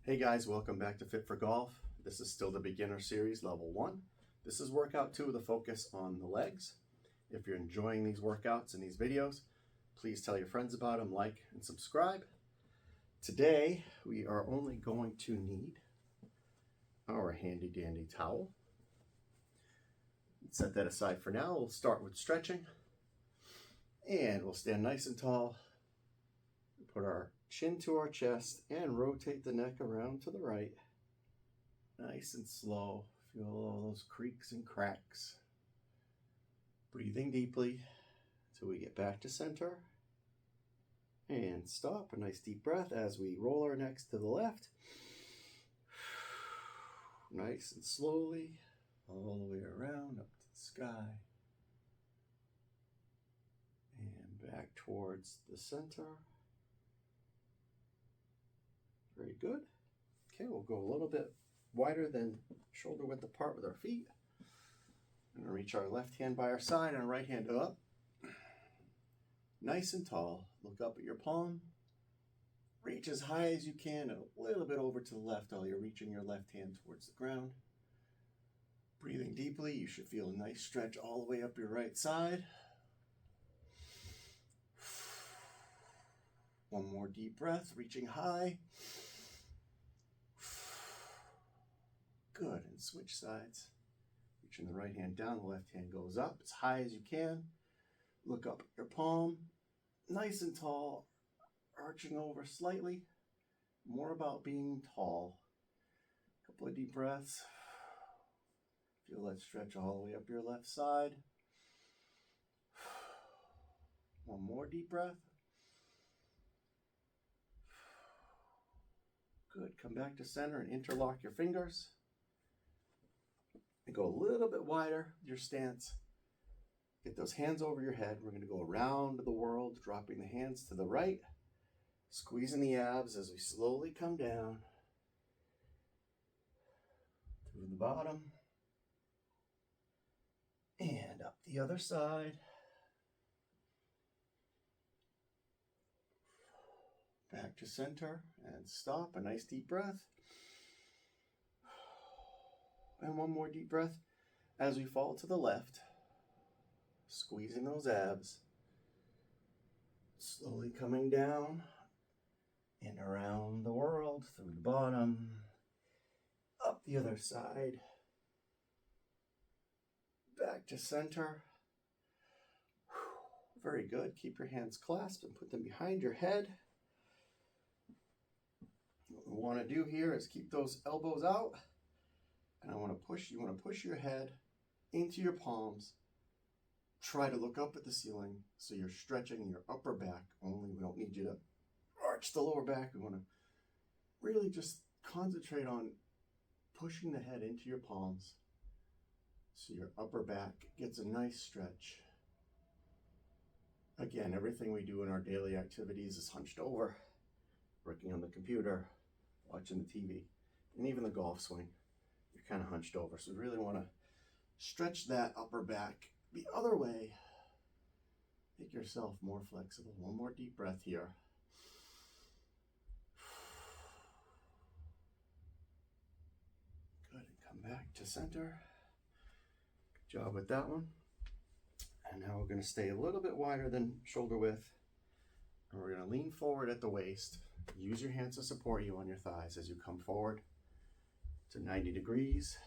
Hey guys, welcome back to Fit for Golf. This is still the beginner series, level 1. This is workout 2 with a focus on the legs. If you're enjoying these workouts and these videos, please tell your friends about them, like and subscribe. Today, we are only going to need our handy dandy towel. Set that aside for now. We'll start with stretching. And we'll stand nice and tall. Put our chin to our chest and rotate the neck around to the right. Nice and slow. Feel all those creaks and cracks. Breathing deeply till we get back to center. And stop. A nice deep breath as we roll our necks to the left. Nice and slowly. All the way around up to the sky. And back towards the center. Very good. Okay, we'll go a little bit wider than shoulder width apart with our feet. And reach our left hand by our side and our right hand up. Nice and tall. Look up at your palm. Reach as high as you can and a little bit over to the left while you're reaching your left hand towards the ground. Breathing deeply, you should feel a nice stretch all the way up your right side. One more deep breath, reaching high. Good, and switch sides. Reaching the right hand down, the left hand goes up as high as you can. Look up at your palm, nice and tall, arching over slightly. More about being tall. A couple of deep breaths. Feel that stretch all the way up your left side. One more deep breath. Good, come back to center and interlock your fingers. And go a little bit wider with your stance. Get those hands over your head. We're going to go around the world, dropping the hands to the right, squeezing the abs as we slowly come down through the bottom and up the other side. Back to center and stop. A nice deep breath. And one more deep breath as we fall to the left, squeezing those abs, slowly coming down and around the world, through the bottom, up the other side, back to center. Very good. Keep your hands clasped and put them behind your head. What we want to do here is keep those elbows out. And you want to push your head into your palms. Try to look up at the ceiling so you're stretching your upper back only. We don't need you to arch the lower back. We want to really just concentrate on pushing the head into your palms so your upper back gets a nice stretch. Again, everything we do in our daily activities is hunched over, working on the computer, watching the TV, and even the golf swing. You're kind of hunched over. So we really want to stretch that upper back the other way. Make yourself more flexible. One more deep breath here. Good, and come back to center. Good job with that one. And now we're going to stay a little bit wider than shoulder width. And we're going to lean forward at the waist. Use your hands to support you on your thighs as you come forward to 90 degrees.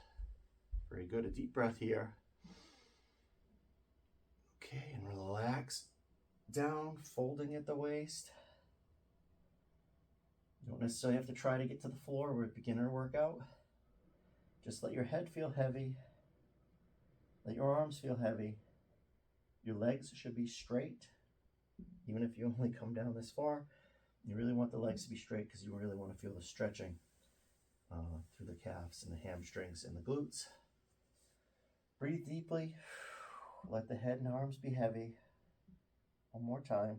Very good. A deep breath here. Okay, and relax down, folding at the waist. You don't necessarily have to try to get to the floor. We're a beginner workout. Just let your head feel heavy. Let your arms feel heavy. Your legs should be straight. Even if you only come down this far, you really want the legs to be straight because you really want to feel the stretching through the calves and the hamstrings and the glutes. Breathe deeply. Let the head and arms be heavy. One more time.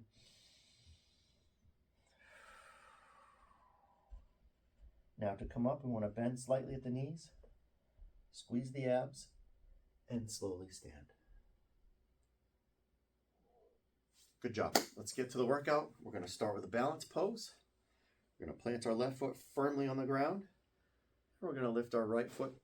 Now to come up, we want to bend slightly at the knees, squeeze the abs, and slowly stand. Good job. Let's get to the workout. We're going to start with a balance pose. We're going to plant our left foot firmly on the ground. We're going to lift our right foot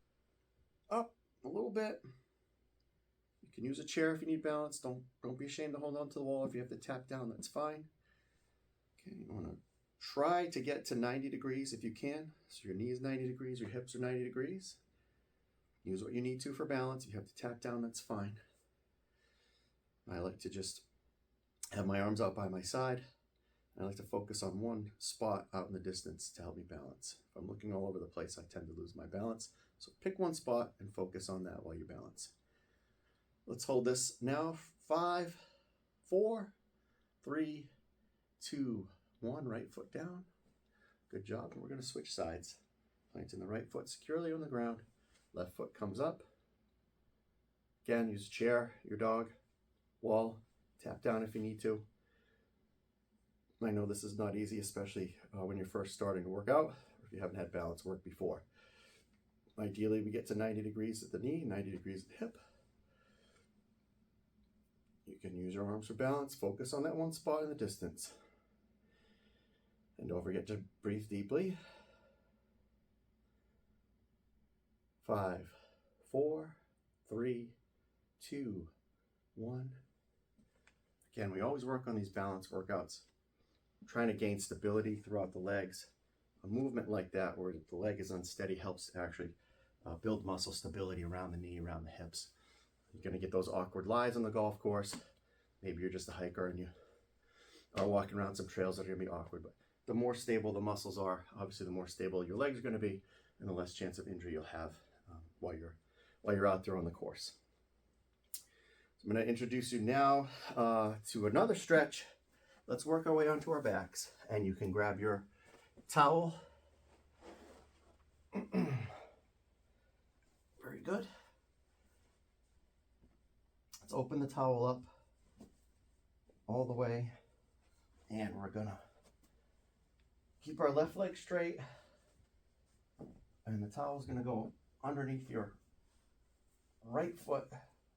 up a little bit. You can use a chair if you need balance. Don't be ashamed to hold on to the wall. If you have to tap down, that's fine. Okay, you want to try to get to 90 degrees if you can. So your knee is 90 degrees, your hips are 90 degrees. Use what you need to for balance. If you have to tap down, that's fine. I like to just have my arms out by my side. I like to focus on one spot out in the distance to help me balance. If I'm looking all over the place, I tend to lose my balance. So pick one spot and focus on that while you balance. Let's hold this now. 5, 4, 3, 2, 1. Right foot down. Good job. And we're going to switch sides. Planting the right foot securely on the ground. Left foot comes up. Again, use a chair, your dog, wall. Tap down if you need to. I know this is not easy, especially when you're first starting to work out, or if you haven't had balance work before. Ideally, we get to 90 degrees at the knee, 90 degrees at the hip. You can use your arms for balance. Focus on that one spot in the distance. And don't forget to breathe deeply. 5, 4, 3, 2, 1. Again, we always work on these balance workouts, trying to gain stability throughout the legs. A movement like that where the leg is unsteady helps to actually build muscle stability around the knee, around the hips. You're going to get those awkward lies on the golf course. Maybe you're just a hiker and you are walking around some trails that are going to be awkward. But the more stable the muscles are, obviously the more stable your legs are going to be, and the less chance of injury you'll have while you're out there on the course. So I'm going to introduce you now to another stretch. Let's work our way onto our backs, and you can grab your towel. Very good. Let's open the towel up all the way, and we're gonna keep our left leg straight, and the towel's gonna go underneath your right foot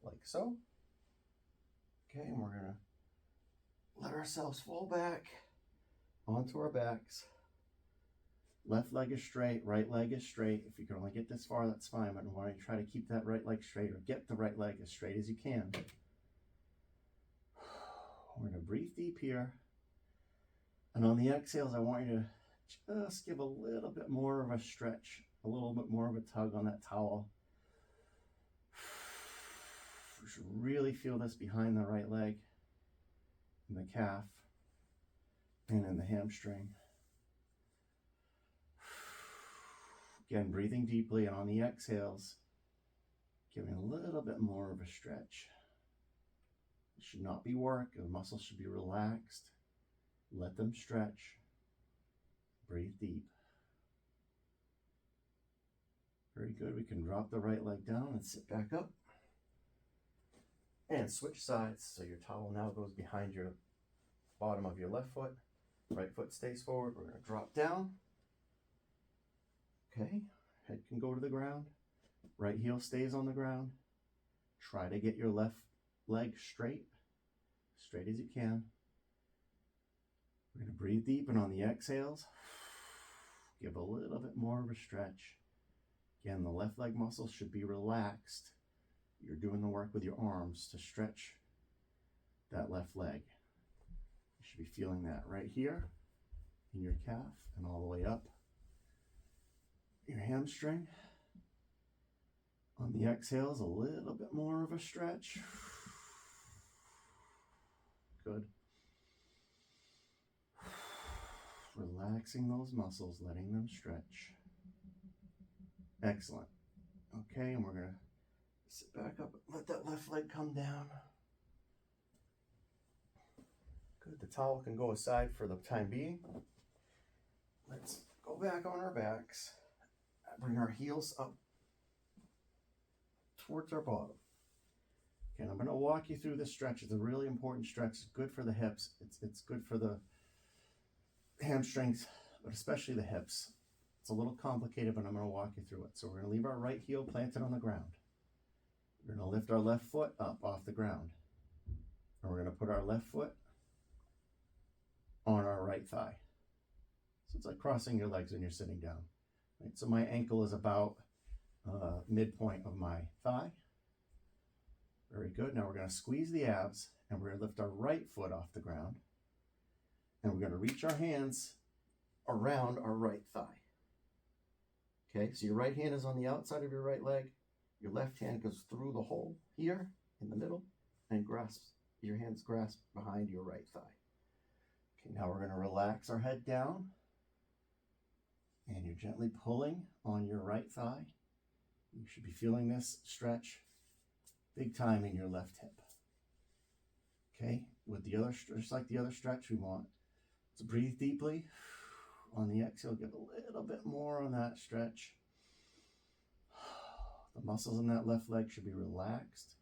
like so. Okay, and we're gonna let ourselves fall back onto our backs. Left leg is straight, right leg is straight. If you can only get this far, that's fine, but I want you to try to keep that right leg straight, or get the right leg as straight as you can. We're going to breathe deep here. And on the exhales, I want you to just give a little bit more of a stretch, a little bit more of a tug on that towel. You should really feel this behind the right leg, in the calf, and in the hamstring. Again, breathing deeply, and on the exhales, giving a little bit more of a stretch. It should not be work. The muscles should be relaxed. Let them stretch. Breathe deep. Very good. We can drop the right leg down and sit back up. And switch sides. So your towel now goes behind your bottom of your left foot. Right foot stays forward. We're going to drop down. Okay. Head can go to the ground. Right heel stays on the ground. Try to get your left leg straight as you can. We're going to breathe deep, and on the exhales, give a little bit more of a stretch. Again, the left leg muscles should be relaxed. You're doing the work with your arms to stretch that left leg. You should be feeling that right here in your calf and all the way up your hamstring. On the exhales, a little bit more of a stretch. Good. Relaxing those muscles, letting them stretch. Excellent. Okay, and we're going to sit back up, let that left leg come down. Good. The towel can go aside for the time being. Let's go back on our backs. Bring our heels up towards our bottom. Okay, and I'm going to walk you through this stretch. It's a really important stretch. It's good for the hips. It's good for the hamstrings, but especially the hips. It's a little complicated, but I'm going to walk you through it. So we're going to leave our right heel planted on the ground. We're going to lift our left foot up off the ground. And we're going to put our left foot on our right thigh. So it's like crossing your legs when you're sitting down. Right? So my ankle is about midpoint of my thigh. Very good. Now we're going to squeeze the abs and we're going to lift our right foot off the ground. And we're going to reach our hands around our right thigh. Okay, so your right hand is on the outside of your right leg. Your left hand goes through the hole here in the middle and your hands grasp behind your right thigh. Okay, now we're going to relax our head down. And you're gently pulling on your right thigh. You should be feeling this stretch big time in your left hip. Okay, with the other, just like the other stretch, we want to breathe deeply. On the exhale, give a little bit more on that stretch. The muscles in that left leg should be relaxed.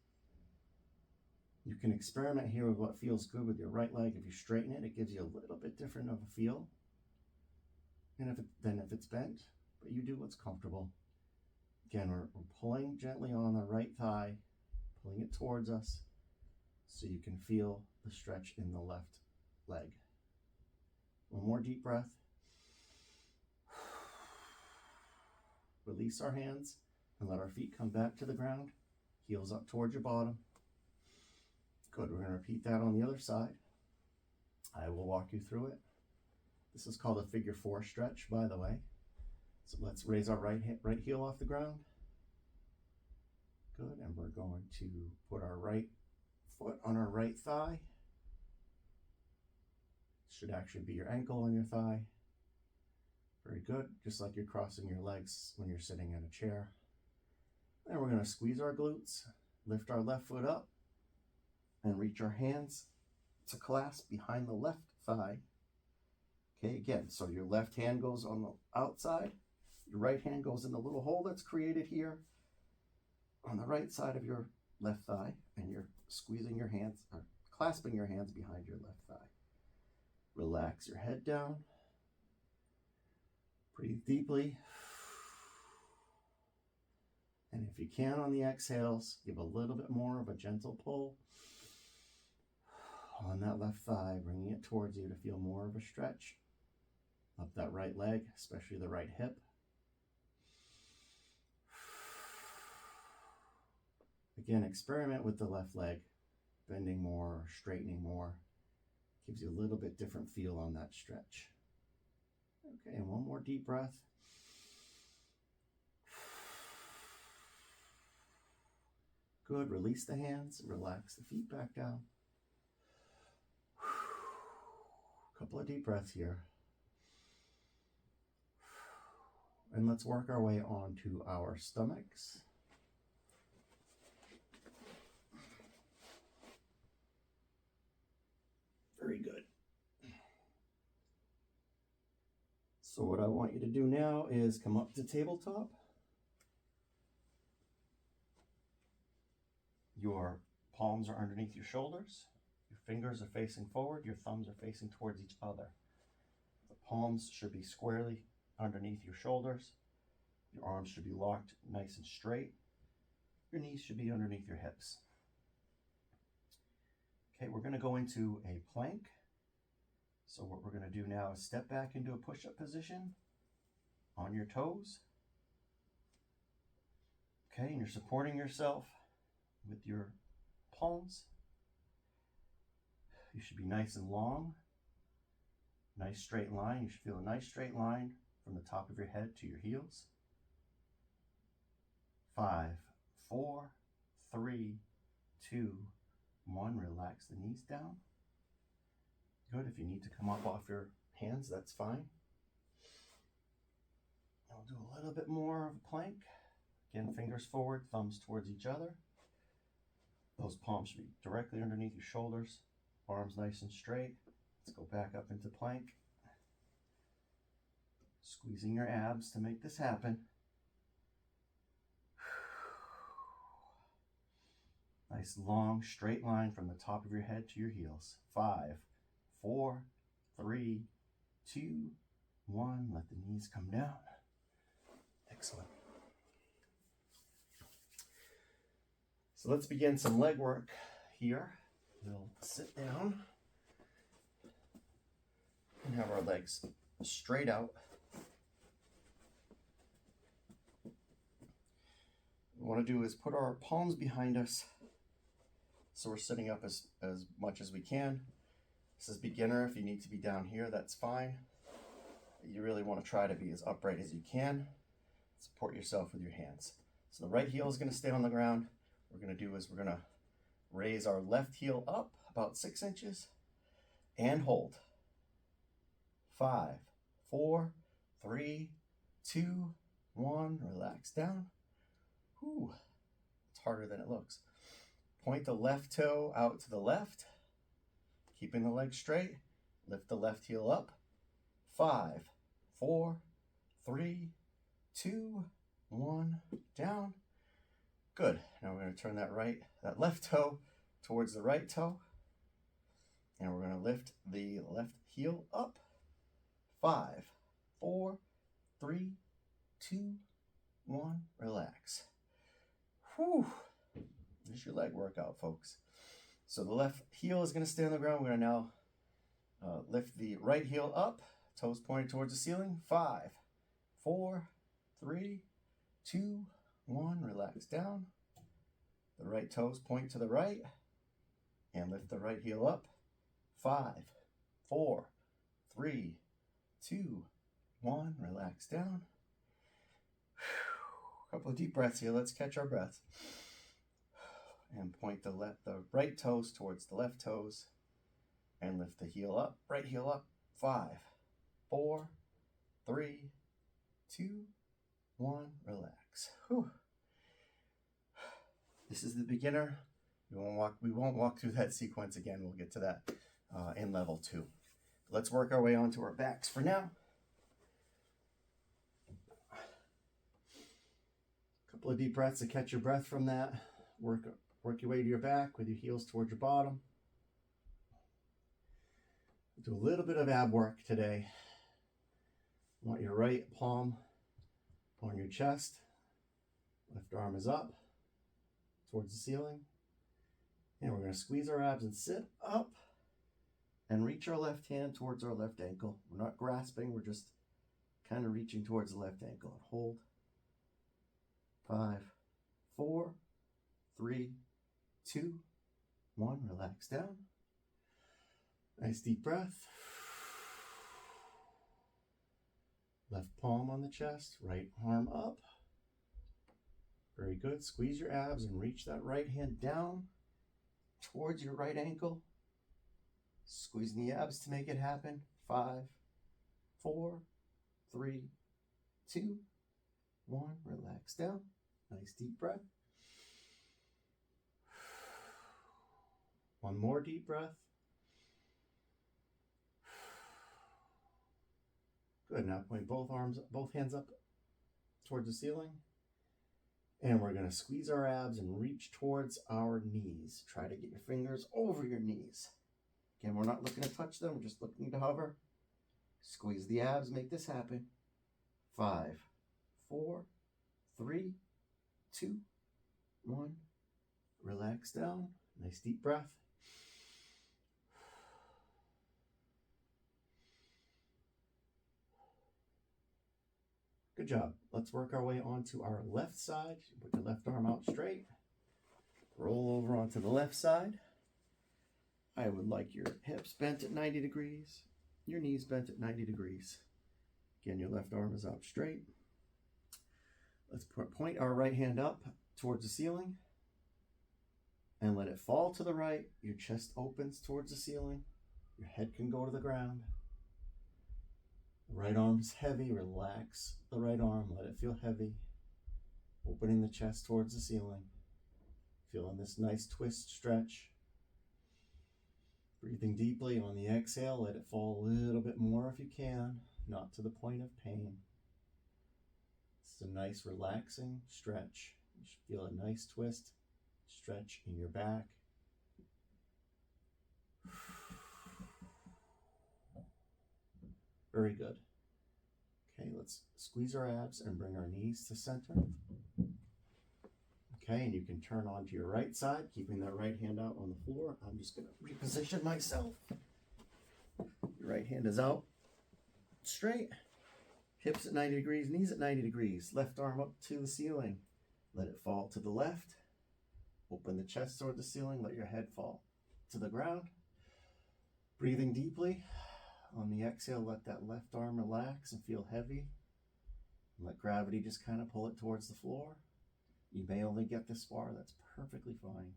You can experiment here with what feels good with your right leg. If you straighten it, it gives you a little bit different of a feel than if it's bent, but you do what's comfortable. Again, we're pulling gently on the right thigh, pulling it towards us so you can feel the stretch in the left leg. One more deep breath. Release our hands and let our feet come back to the ground. Heels up towards your bottom. Good, we're going to repeat that on the other side. I will walk you through it. This is called a figure 4 stretch, by the way. So let's raise our right heel off the ground. Good, and we're going to put our right foot on our right thigh. Should actually be your ankle on your thigh. Very good, just like you're crossing your legs when you're sitting in a chair. And we're going to squeeze our glutes, lift our left foot up, and reach our hands to clasp behind the left thigh. Okay, again, so your left hand goes on the outside, your right hand goes in the little hole that's created here on the right side of your left thigh, and you're squeezing your hands, or clasping your hands behind your left thigh. Relax your head down. Breathe deeply. And if you can on the exhales, give a little bit more of a gentle pull on that left thigh, bringing it towards you to feel more of a stretch up that right leg, especially the right hip. Again, experiment with the left leg, bending more or straightening more. Gives you a little bit different feel on that stretch. Okay, and one more deep breath. Good, release the hands, relax the feet back down. Couple of deep breaths here. And let's work our way onto our stomachs. Very good. So what I want you to do now is come up to tabletop. Your palms are underneath your shoulders. Your fingers are facing forward. Your thumbs are facing towards each other. The palms should be squarely underneath your shoulders. Your arms should be locked nice and straight. Your knees should be underneath your hips. Okay, we're going to go into a plank. So what we're going to do now is step back into a push-up position on your toes. Okay, and you're supporting yourself with your palms. You should be nice and long. Nice straight line. You should feel a nice straight line from the top of your head to your heels. 5, 4, 3, 2, 1. Relax the knees down. Good. If you need to come up off your hands, that's fine. I'll do a little bit more of a plank. Again, fingers forward, thumbs towards each other. Those palms should be directly underneath your shoulders. Arms nice and straight. Let's go back up into plank. Squeezing your abs to make this happen. Nice long straight line from the top of your head to your heels. 5, 4, 3, 2, 1. Let the knees come down. Excellent. So let's begin some leg work here. We'll sit down and have our legs straight out. What we want to do is put our palms behind us so we're sitting up as much as we can. This is beginner. If you need to be down here, that's fine. You really want to try to be as upright as you can. Support yourself with your hands. So the right heel is going to stay on the ground. What we're going to do is we're going to raise our left heel up about 6 inches and hold. 5, 4, 3, 2, 1. Relax down. Whew. It's harder than it looks. Point the left toe out to the left, keeping the leg straight. Lift the left heel up. 5, 4, 3, 2, 1. Down. Good. Now we're going to turn that left toe towards the right toe. And we're going to lift the left heel up. 5, 4, 3, 2, 1. Relax. Whew. There's your leg workout, folks. So the left heel is going to stay on the ground. We're going to now lift the right heel up. Toes pointed towards the ceiling. 5, 4, 3, 2, 1. Relax down. The right toes point to the right. And lift the right heel up. 5, 4, 3, 2, 1. Relax down. A couple of deep breaths here. Let's catch our breath. And point the right toes towards the left toes. And lift the heel up. Right heel up. 5, 4, 3, 2, 1. Relax. Whew. This is the beginner. We won't walk through that sequence again. We'll get to that in level 2. Let's work our way onto our backs for now. A couple of deep breaths to catch your breath from that. Work your way to your back with your heels towards your bottom. Do a little bit of ab work today. Want your right palm on your chest. Left arm is up towards the ceiling. And we're going to squeeze our abs and sit up and reach our left hand towards our left ankle. We're not grasping, we're just kind of reaching towards the left ankle. And hold. 5, 4, 3, 2, 1. Relax down. Nice deep breath. Left palm on the chest, right arm up. Very good. Squeeze your abs and reach that right hand down towards your right ankle. Squeezing the abs to make it happen. 5, 4, 3, 2, 1. Relax down. Nice deep breath. One more deep breath. Good. Now point both hands up towards the ceiling. And we're going to squeeze our abs and reach towards our knees. Try to get your fingers over your knees. Again, we're not looking to touch them. We're just looking to hover. Squeeze the abs. Make this happen. 5, 4, 3, 2, 1. Relax down. Nice deep breath. Good job. Let's work our way onto our left side. Put your left arm out straight. Roll over onto the left side. I would like your hips bent at 90 degrees, your knees bent at 90 degrees. Again, your left arm is out straight. Let's point our right hand up towards the ceiling and let it fall to the right. Your chest opens towards the ceiling. Your head can go to the ground. The right arm's heavy. Relax the right arm. Let it feel heavy. Opening the chest towards the ceiling. Feeling this nice twist stretch. Breathing deeply on the exhale. Let it fall a little bit more if you can. Not to the point of pain. It's a nice relaxing stretch. You should feel a nice twist, stretch in your back. Very good. Okay, let's squeeze our abs and bring our knees to center. Okay, and you can turn onto your right side, keeping that right hand out on the floor. I'm just going to reposition myself. Your right hand is out. straight. Hips at 90 degrees, knees at 90 degrees. Left arm up to the ceiling. Let it fall to the left. Open the chest toward the ceiling. Let your head fall to the ground. Breathing deeply. On the exhale, let that left arm relax and feel heavy. Let gravity just kind of pull it towards the floor. You may only get this far. That's perfectly fine.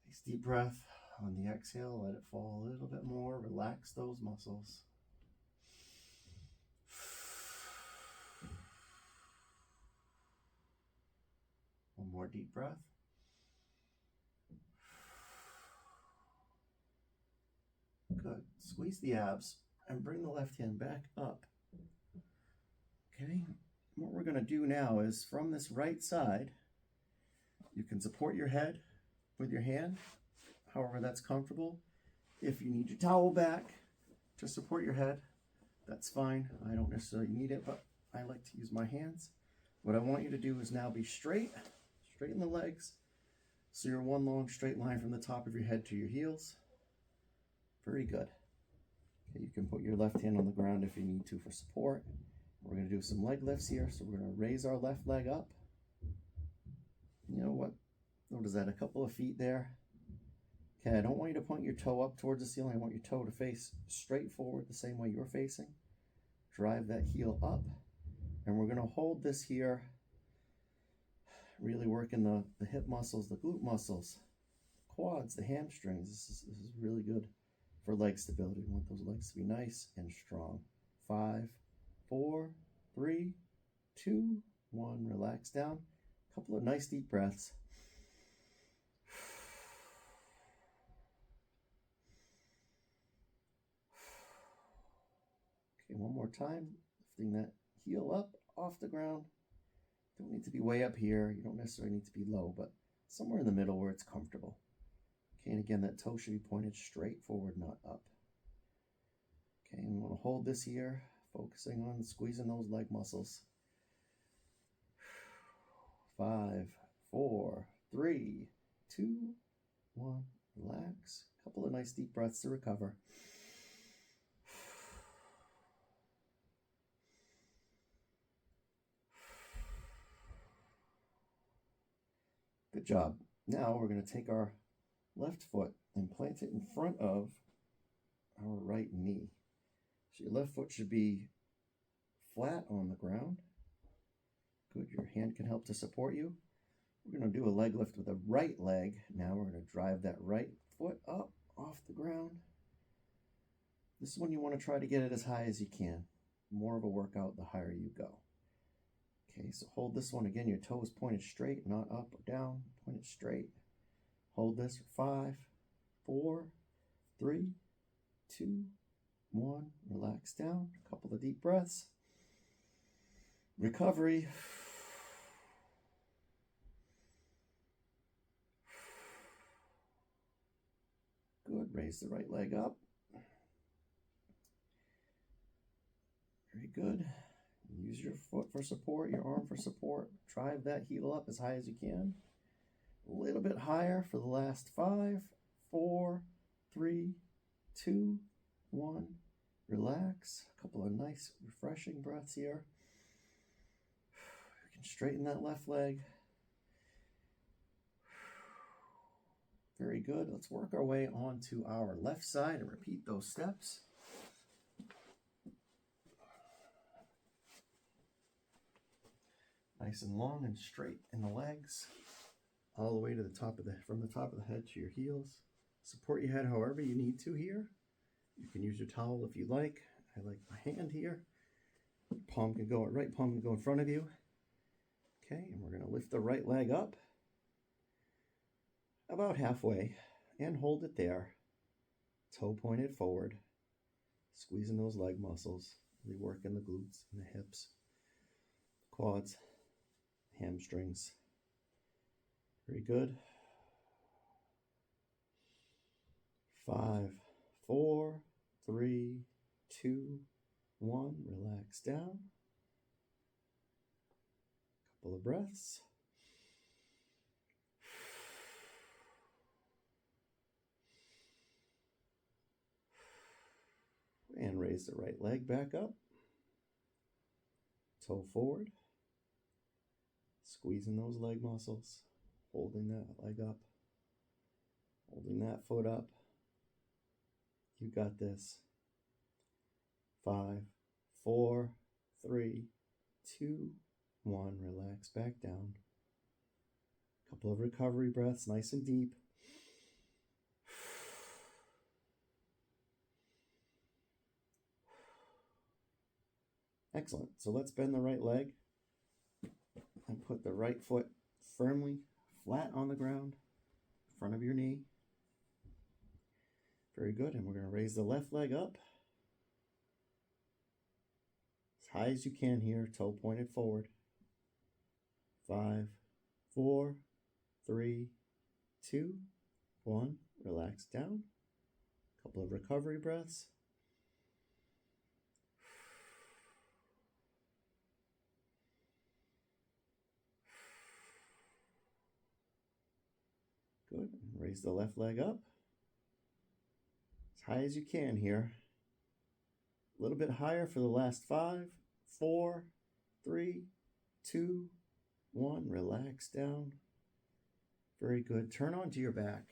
Nice deep breath. On the exhale, let it fall a little bit more. Relax those muscles. One more deep breath. Good. Squeeze the abs and bring the left hand back up. Okay. What we're going to do now is from this right side, you can support your head with your hand, however that's comfortable. If you need your towel back to support your head, that's fine. I don't necessarily need it, but I like to use my hands. What I want you to do is now be straight, straighten the legs. So you're one long straight line from the top of your head to your heels. Very good. Okay, you can put your left hand on the ground if you need to for support. We're going to do some leg lifts here. So we're going to raise our left leg up. You know what? What is that? A couple of feet there. Okay, I don't want you to point your toe up towards the ceiling. I want your toe to face straight forward the same way you're facing. Drive that heel up. And we're going to hold this here. Really working the hip muscles, the glute muscles, quads, the hamstrings. This is really good for leg stability. We want those legs to be nice and strong. 5, 4, 3, 2, 1. Relax down. A couple of nice deep breaths. Okay, one more time. Lifting that heel up off the ground. Don't need to be way up here. You don't necessarily need to be low, but somewhere in the middle where it's comfortable. Okay, and again, that toe should be pointed straight forward, not up. Okay, and we want to hold this here, focusing on squeezing those leg muscles. 5, 4, 3, 2, 1. Relax. A couple of nice deep breaths to recover. Good job. Now we're going to take our left foot and plant it in front of our right knee. So your left foot should be flat on the ground. Good. Your hand can help to support you. We're going to do a leg lift with the right leg. Now we're going to drive that right foot up off the ground. This is when you want to try to get it as high as you can. More of a workout the higher you go. Okay, so hold this one again. Your toe is pointed straight, not up or down. Point it straight. Hold this for 5, 4, 3, 2, 1. Relax down. A couple of deep breaths. Recovery. Good. Raise the right leg up. Very good. Use your foot for support, your arm for support. Drive that heel up as high as you can. A little bit higher for the last 5, 4, 3, 2, 1. Relax. A couple of nice, refreshing breaths here. You can straighten that left leg. Very good. Let's work our way onto our left side and repeat those steps. Nice and long and straight in the legs, all the way to the top of from the top of the head to your heels. Support your head however you need to here. You can use your towel if you like. I like my hand here. Palm can go, right palm can go in front of you. Okay, and we're going to lift the right leg up about halfway and hold it there. Toe pointed forward, squeezing those leg muscles, really working the glutes and the hips, quads, hamstrings. Very good. 5, 4, 3, 2, 1. Relax down. Couple of breaths. and raise the right leg back up. Toe forward. Squeezing those leg muscles. Holding that leg up. Holding that foot up. You got this. 5, 4, 3, 2, 1. Relax back down. Couple of recovery breaths, nice and deep. Excellent. So let's bend the right leg and put the right foot firmly flat on the ground in front of your knee. Very good. And we're going to raise the left leg up as high as you can here, toe pointed forward. 5, 4, 3, 2, 1. Relax down. Couple of recovery breaths. Good. Raise the left leg up as high as you can here. A little bit higher for the last 5, 4, 3, 2, 1. Relax down. Very good. Turn onto your back.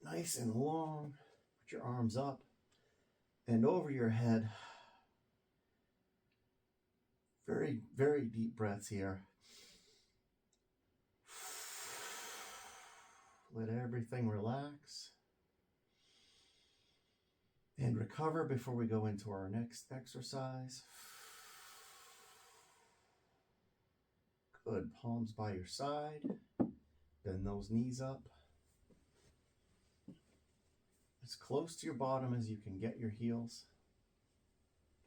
Nice and long. Put your arms up and over your head. Very, very deep breaths here. Let everything relax. And recover before we go into our next exercise. Good. Palms by your side. Bend those knees up. As close to your bottom as you can get your heels.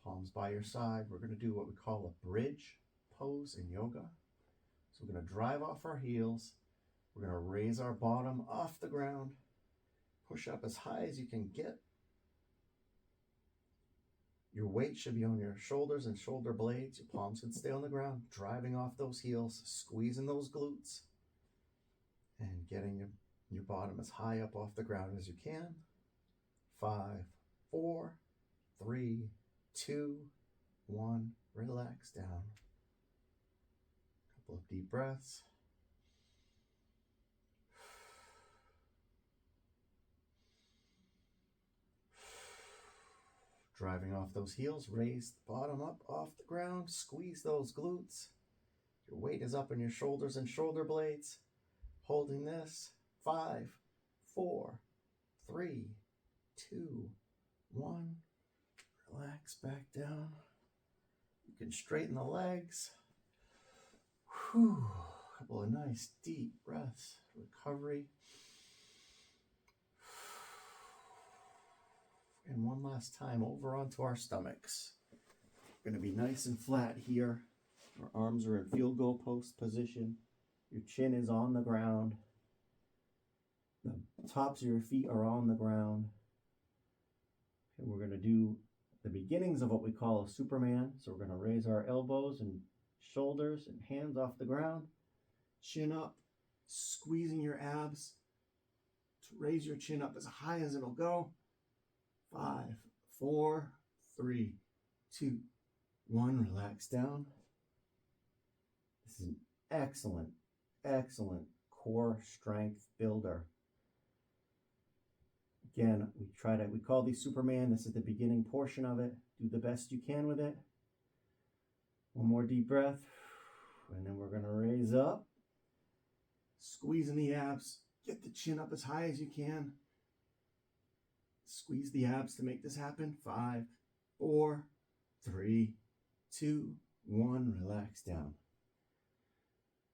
Palms by your side. We're going to do what we call a bridge pose in yoga. So we're going to drive off our heels. We're going to raise our bottom off the ground. Push up as high as you can get. Your weight should be on your shoulders and shoulder blades. Your palms can stay on the ground. Driving off those heels, squeezing those glutes, and getting your bottom as high up off the ground as you can. 5, 4, 3, 2, 1. Relax down. Couple of deep breaths. Driving off those heels, raise the bottom up off the ground, squeeze those glutes. Your weight is up on your shoulders and shoulder blades. Holding this. 5, 4, 3, 2, 1. Relax back down. You can straighten the legs. Whew. A couple of nice deep breaths. Recovery. And one last time over onto our stomachs. We're going to be nice and flat here. Our arms are in field goal post position. Your chin is on the ground. The tops of your feet are on the ground. And we're going to do the beginnings of what we call a Superman. So we're going to raise our elbows and shoulders and hands off the ground. Chin up, squeezing your abs to raise your chin up as high as it'll go. 5, 4, 3, 2, 1. Relax down. This is an excellent, excellent core strength builder. Again, we call these Superman. This is the beginning portion of it. Do the best you can with it. One more deep breath. And then we're going to raise up. Squeezing the abs. Get the chin up as high as you can. Squeeze the abs to make this happen. 5, 4, 3, 2, 1. Relax down.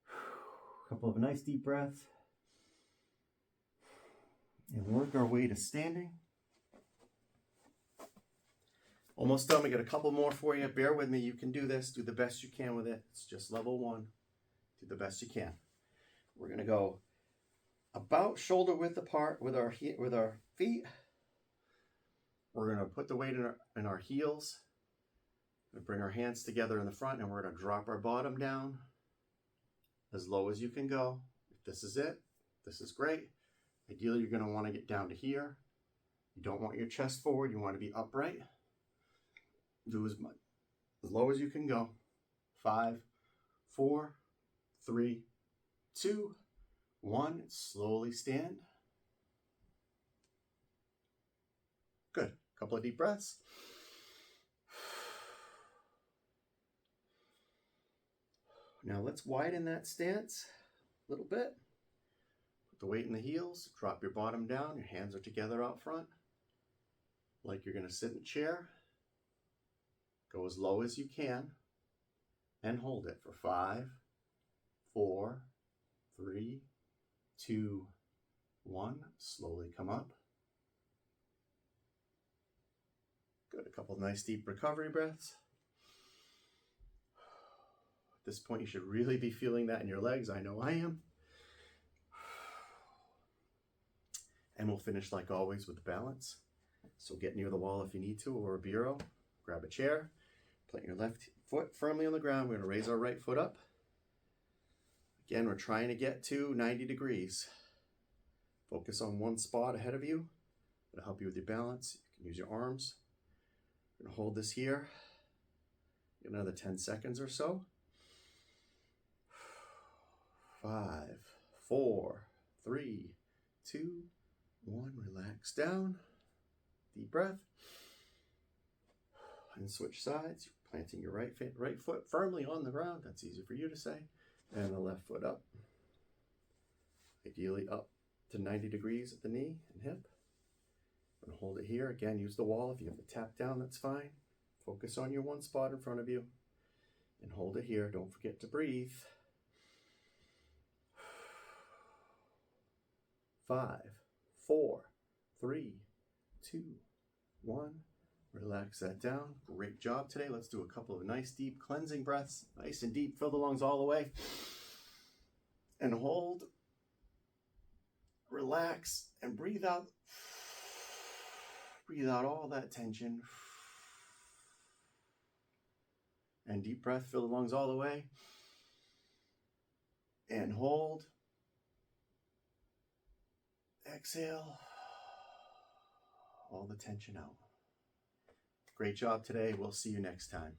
A couple of nice deep breaths. And work our way to standing. Almost done. We got a couple more for you. Bear with me. You can do this. Do the best you can with it. It's just level 1. Do the best you can. We're going to go about shoulder width apart with our feet. We're going to put the weight in our heels. We're going to bring our hands together in the front, and we're going to drop our bottom down as low as you can go. If this is it, this is great. Ideally, you're going to want to get down to here. You don't want your chest forward. You want to be upright. Do as low as you can go. 5, 4, 3, 2, 1. Slowly stand. Good. Couple of deep breaths. Now let's widen that stance a little bit. Put the weight in the heels. Drop your bottom down. Your hands are together out front. Like you're going to sit in a chair. Go as low as you can. And hold it for 5, 4, 3, 2, 1. Slowly come up. Good. A couple of nice deep recovery breaths. At this point, you should really be feeling that in your legs. I know I am. And we'll finish like always with the balance. So get near the wall if you need to, or a bureau. Grab a chair. Plant your left foot firmly on the ground. We're going to raise our right foot up. Again, we're trying to get to 90 degrees. Focus on one spot ahead of you. It'll help you with your balance. You can use your arms. We're going to hold this here. Get another 10 seconds or so. 5, 4, 3, 2, 1. Relax down. Deep breath. And switch sides. You're planting your right foot firmly on the ground. That's easy for you to say. And the left foot up. Ideally up to 90 degrees at the knee and hip. And hold it here. Again, use the wall. If you have to tap down, that's fine. Focus on your one spot in front of you. And hold it here. Don't forget to breathe. 5, 4, 3, 2, 1. Relax that down. Great job today. Let's do a couple of nice deep cleansing breaths. Nice and deep. Fill the lungs all the way. And hold. Relax and breathe out. Breathe out all that tension. And deep breath. Fill the lungs all the way. And hold. Exhale. All the tension out. Great job today. We'll see you next time.